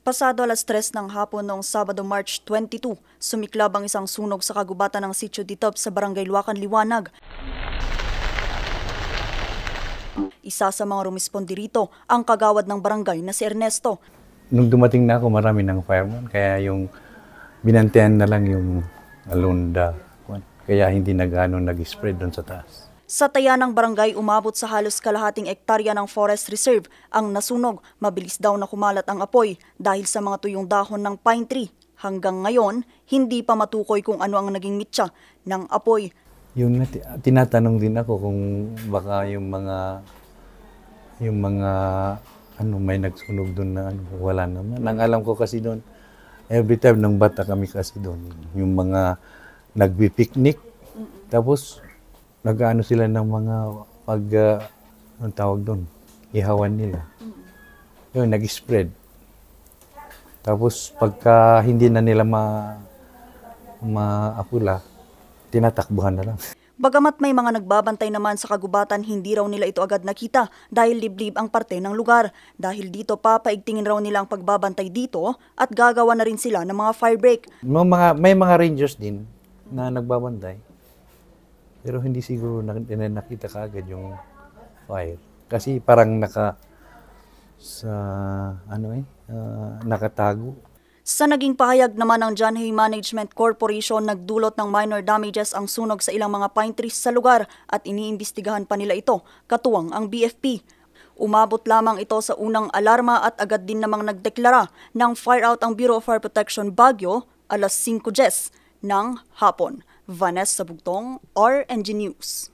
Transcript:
Pasado alas 3 ng hapon noong Sabado, March 22, sumiklab ang isang sunog sa kagubatan ng Sitio Ditop sa Barangay Luacan, Liwanag. Isa sa mga rumispondi rito ang kagawad ng barangay na si Ernesto. Nung dumating na ako, marami ng fireman, kaya yung binantayan na lang yung alunda. Kaya hindi na gano'ng nag-spread doon sa taas. Sa taya ng barangay, umabot sa halos kalahating ektarya ng forest reserve ang nasunog. Mabilis daw na kumalat ang apoy dahil sa mga tuyong dahon ng pine tree. Hanggang ngayon, hindi pa matukoy kung ano ang naging mitya ng apoy. Yung tinatanong din ako kung baka yung mga may nagsunog doon na wala naman. Ang alam ko kasi doon, every time nung bata kami kasi doon, yung mga nagbi-picnic, tapos nag-ano sila ng mga anong tawag doon, ihawan nila. Yun, nag-spread. Tapos pagka hindi na nila maapula, tinatakbuhan na lang. Bagamat may mga nagbabantay naman sa kagubatan, hindi raw nila ito agad nakita dahil liblib ang parte ng lugar. Dahil dito, papaigtingin raw nila ang pagbabantay dito at gagawa na rin sila ng mga fire break. May mga rangers din na nagbabantay. Pero hindi siguro nakita kaagad yung fire. Kasi parang nakatago. Sa naging pahayag naman ng John Hay Management Corporation, nagdulot ng minor damages ang sunog sa ilang mga pine trees sa lugar at iniimbestigahan pa nila ito, katuwang ang BFP. Umabot lamang ito sa unang alarma at agad din namang nagdeklara ng fire out ang Bureau of Fire Protection Baguio alas 5:10 ng hapon. Vanessa Bugtong, RNG News.